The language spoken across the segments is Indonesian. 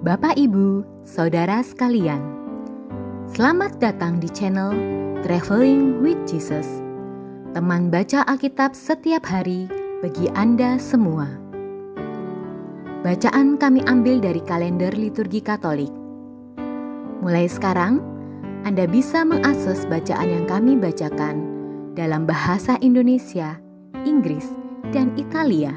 Bapak, Ibu, Saudara sekalian, selamat datang di channel Traveling with Jesus, teman baca Alkitab setiap hari bagi Anda semua. Bacaan kami ambil dari kalender liturgi Katolik. Mulai sekarang, Anda bisa mengakses bacaan yang kami bacakan dalam bahasa Indonesia, Inggris, dan Italia.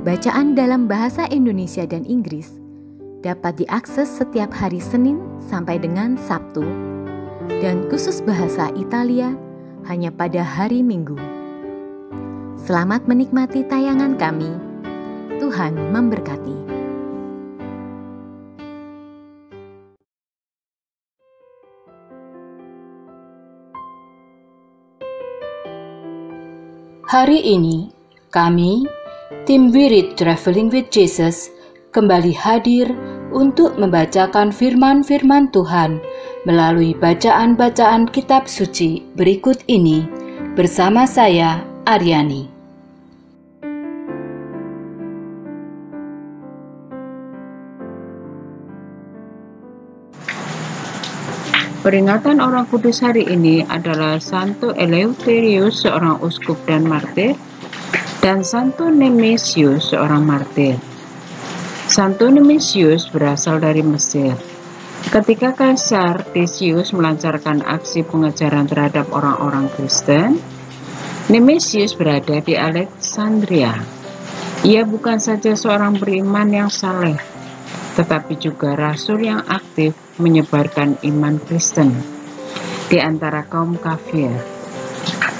Bacaan dalam bahasa Indonesia dan Inggris dapat diakses setiap hari Senin sampai dengan Sabtu, dan khusus bahasa Italia hanya pada hari Minggu. Selamat menikmati tayangan kami. Tuhan memberkati. Hari ini, kami, Tim Wirid Traveling with Jesus, kembali hadir untuk membacakan firman-firman Tuhan melalui bacaan-bacaan kitab suci berikut ini bersama saya, Aryani. Peringatan orang kudus hari ini adalah Santo Eleutherius, seorang uskup dan martir, dan Santo Nemesius, seorang martir. Santo Nemesius berasal dari Mesir. Ketika Kaisar Decius melancarkan aksi pengejaran terhadap orang-orang Kristen, Nemesius berada di Alexandria. Ia bukan saja seorang beriman yang saleh, tetapi juga rasul yang aktif menyebarkan iman Kristen di antara kaum kafir.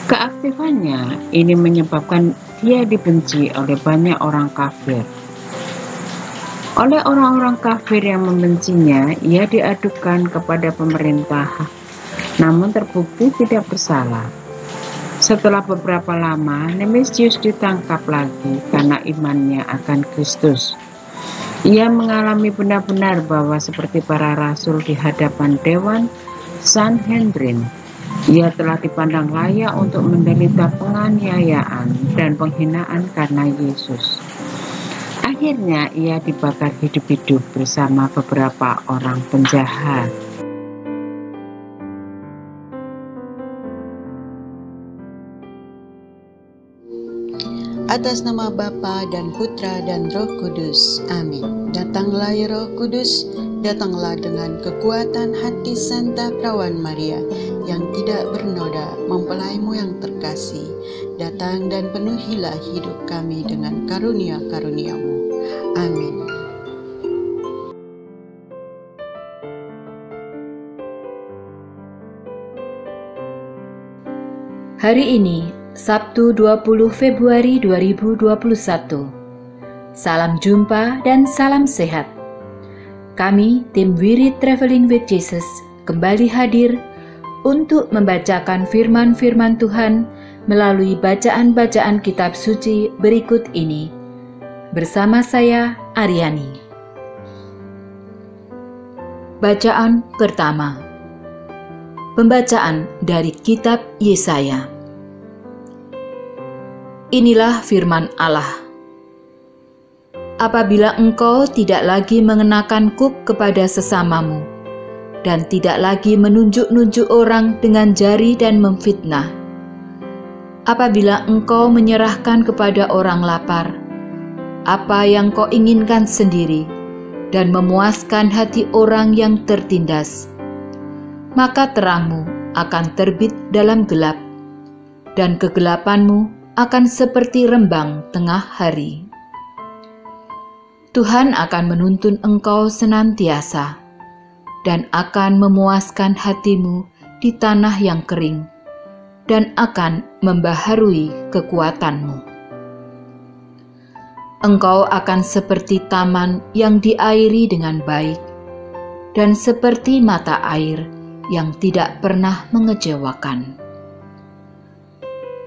Keaktifannya ini menyebabkan dia dibenci oleh banyak orang kafir. Oleh orang-orang kafir yang membencinya, ia diadukan kepada pemerintah, namun terbukti tidak bersalah. Setelah beberapa lama, Nemesius ditangkap lagi karena imannya akan Kristus. Ia mengalami benar-benar bahwa seperti para rasul di hadapan Dewan Sanhedrin, ia telah dipandang layak untuk menderita penganiayaan dan penghinaan karena Yesus. Akhirnya ia dibakar hidup-hidup bersama beberapa orang penjahat. Atas nama Bapa dan Putra dan Roh Kudus. Amin. Datanglah ya Roh Kudus, datanglah dengan kekuatan hati Santa Perawan Maria yang tidak bernoda, mempelaimu yang terkasih. Datang dan penuhilah hidup kami dengan karunia-karuniamu. Amin. Hari ini, Sabtu 20 Februari 2021. Salam jumpa dan salam sehat. Kami, Tim Wirid Traveling with Jesus, kembali hadir untuk membacakan firman-firman Tuhan melalui bacaan-bacaan kitab suci berikut ini. Bersama saya, Aryani. Bacaan pertama. Pembacaan dari kitab Yesaya. Inilah firman Allah. Apabila engkau tidak lagi mengenakan kuk kepada sesamamu, dan tidak lagi menunjuk-nunjuk orang dengan jari dan memfitnah, apabila engkau menyerahkan kepada orang lapar apa yang kau inginkan sendiri, dan memuaskan hati orang yang tertindas, maka terangmu akan terbit dalam gelap, dan kegelapanmu akan seperti rembang tengah hari. Tuhan akan menuntun engkau senantiasa, dan akan memuaskan hatimu di tanah yang kering, dan akan membaharui kekuatanmu. Engkau akan seperti taman yang diairi dengan baik, dan seperti mata air yang tidak pernah mengecewakan.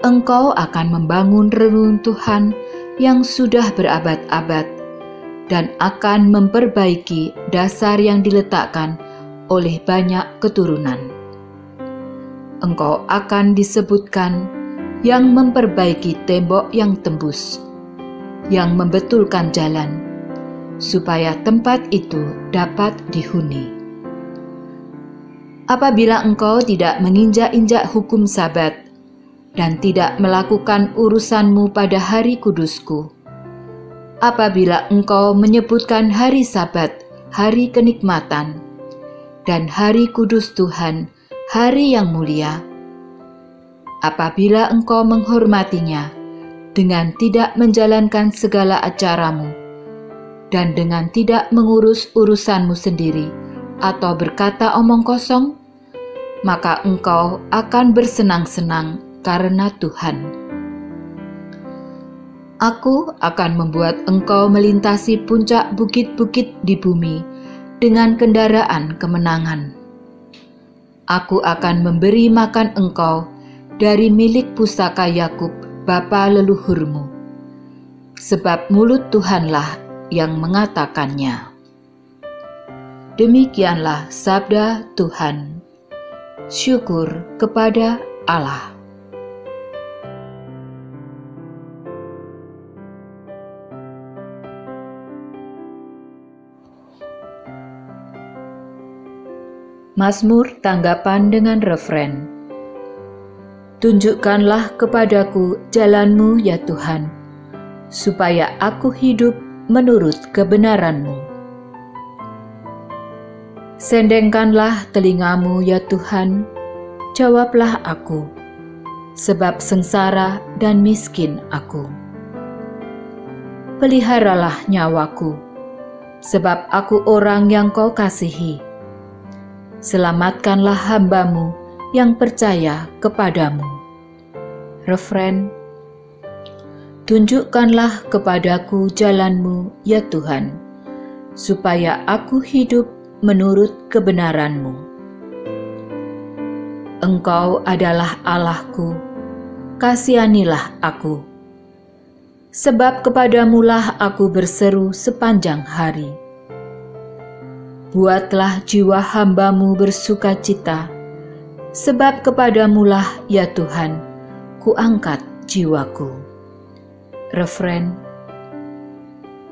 Engkau akan membangun reruntuhan yang sudah berabad-abad, dan akan memperbaiki dasar yang diletakkan oleh banyak keturunan. Engkau akan disebutkan yang memperbaiki tembok yang tembus, yang membetulkan jalan, supaya tempat itu dapat dihuni. Apabila engkau tidak menginjak-injak hukum Sabat dan tidak melakukan urusanmu pada hari kudusku, apabila engkau menyebutkan hari Sabat hari kenikmatan dan hari kudus Tuhan hari yang mulia, apabila engkau menghormatinya dengan tidak menjalankan segala acaramu dan dengan tidak mengurus urusanmu sendiri atau berkata omong kosong, maka engkau akan bersenang-senang karena Tuhan. Aku akan membuat engkau melintasi puncak bukit-bukit di bumi dengan kendaraan kemenangan. Aku akan memberi makan engkau dari milik pusaka Yakub bapa leluhurmu, sebab mulut Tuhanlah yang mengatakannya. Demikianlah sabda Tuhan. Syukur kepada Allah. Mazmur tanggapan dengan refren. Tunjukkanlah kepadaku jalan-Mu ya Tuhan, supaya aku hidup menurut kebenaran-Mu. Sendengkanlah telinga-Mu ya Tuhan, jawablah aku, sebab sengsara dan miskin aku. Peliharalah nyawaku, sebab aku orang yang Kau kasihi. Selamatkanlah hamba-Mu yang percaya kepadamu. Refren. Tunjukkanlah kepadaku jalan-Mu ya Tuhan, supaya aku hidup menurut kebenaran-Mu. Engkau adalah Allahku, kasihanilah aku. Sebab kepadamu-lah aku berseru sepanjang hari. Buatlah jiwa hamba-Mu bersukacita, sebab kepadamu-lah ya Tuhan, kuangkat jiwaku. Refren.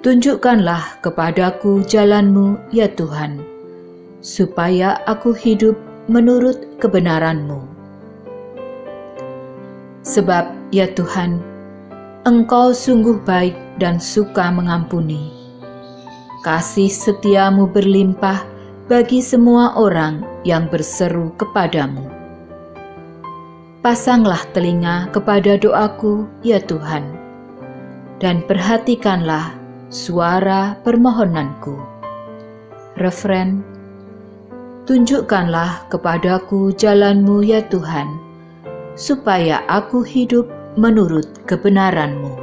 Tunjukkanlah kepadaku jalan-Mu ya Tuhan, supaya aku hidup menurut kebenaran-Mu. Sebab ya Tuhan, Engkau sungguh baik dan suka mengampuni. Kasih setia-Mu berlimpah bagi semua orang yang berseru kepadamu. Pasanglah telinga kepada doaku, ya Tuhan, dan perhatikanlah suara permohonanku. Refren. Tunjukkanlah kepadaku jalan-Mu ya Tuhan, supaya aku hidup menurut kebenaran-Mu.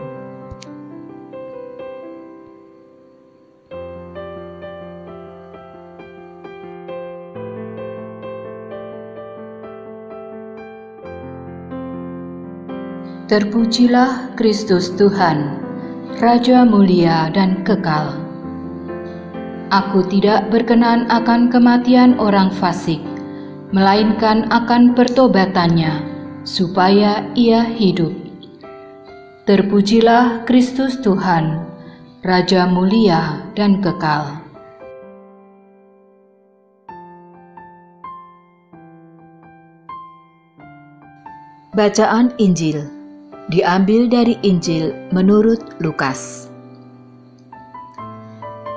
Terpujilah Kristus Tuhan, Raja mulia dan kekal. Aku tidak berkenan akan kematian orang fasik, melainkan akan pertobatannya, supaya ia hidup. Terpujilah Kristus Tuhan, Raja mulia dan kekal. Bacaan Injil diambil dari Injil menurut Lukas.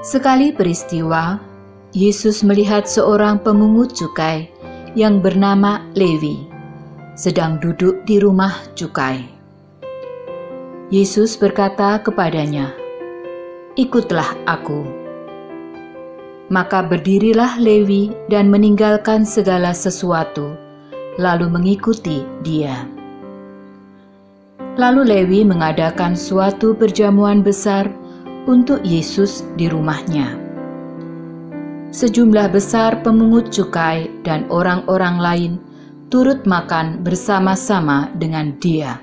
Sekali peristiwa, Yesus melihat seorang pemungut cukai yang bernama Lewi sedang duduk di rumah cukai. Yesus berkata kepadanya, "Ikutlah aku." Maka berdirilah Lewi dan meninggalkan segala sesuatu, lalu mengikuti Dia. Lalu Lewi mengadakan suatu perjamuan besar untuk Yesus di rumahnya. Sejumlah besar pemungut cukai dan orang-orang lain turut makan bersama-sama dengan Dia.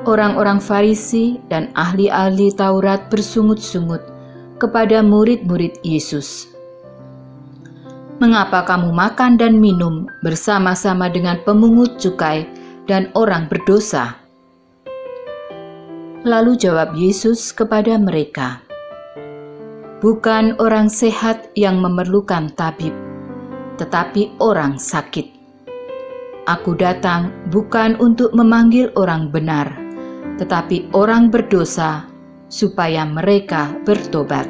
Orang-orang Farisi dan ahli-ahli Taurat bersungut-sungut kepada murid-murid Yesus. "Mengapa kamu makan dan minum bersama-sama dengan pemungut cukai dan orang berdosa?" Lalu jawab Yesus kepada mereka, Bukan orang sehat yang memerlukan tabib, tetapi orang sakit. Aku datang bukan untuk memanggil orang benar, tetapi orang berdosa, supaya mereka bertobat.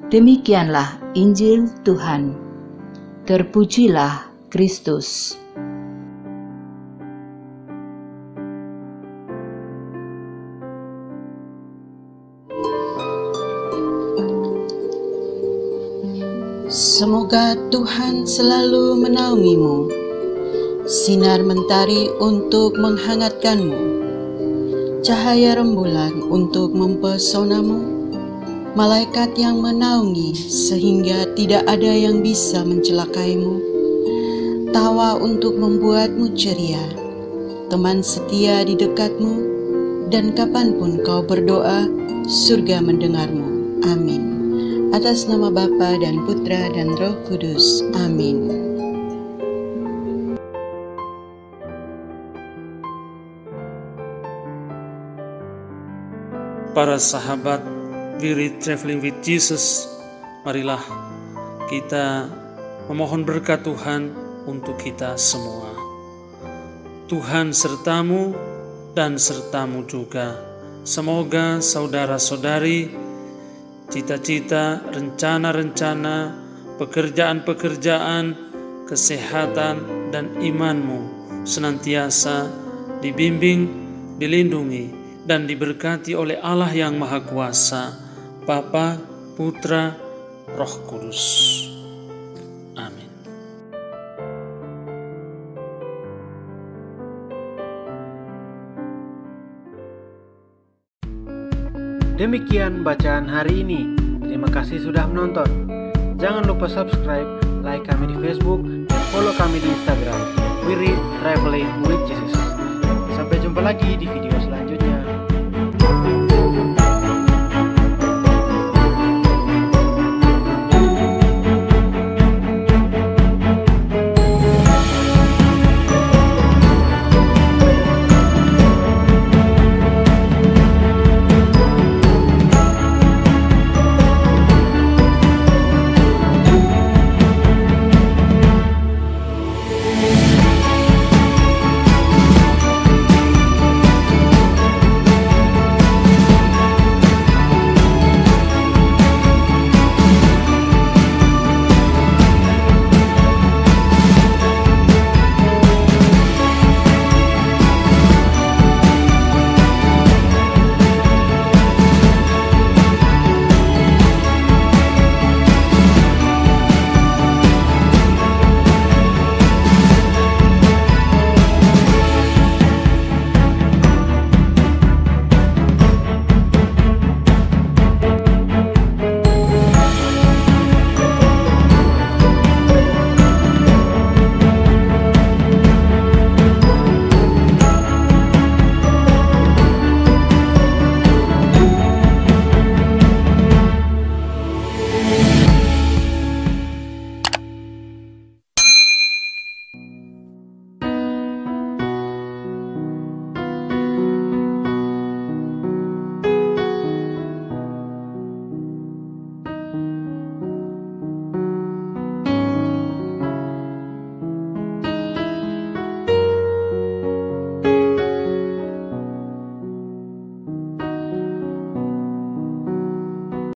Demikianlah Injil Tuhan. Terpujilah Kristus. Semoga Tuhan selalu menaungimu, sinar mentari untuk menghangatkanmu, cahaya rembulan untuk mempesonamu, malaikat yang menaungi sehingga tidak ada yang bisa mencelakaimu, tawa untuk membuatmu ceria, teman setia di dekatmu, dan kapanpun kau berdoa, surga mendengarmu. Amin. Atas nama Bapa dan Putra dan Roh Kudus. Amin. Para sahabat Weary Traveling with Jesus, marilah kita memohon berkat Tuhan untuk kita semua. Tuhan sertamu dan sertamu juga. Semoga saudara-saudari, cita-cita, rencana-rencana, pekerjaan-pekerjaan, kesehatan, dan imanmu senantiasa dibimbing, dilindungi, dan diberkati oleh Allah yang Maha Kuasa, Bapa, Putra, Roh Kudus. Amin. Demikian bacaan hari ini. Terima kasih sudah menonton. Jangan lupa subscribe, like kami di Facebook, dan follow kami di Instagram. Weary Traveling with Jesus. Sampai jumpa lagi di video selanjutnya.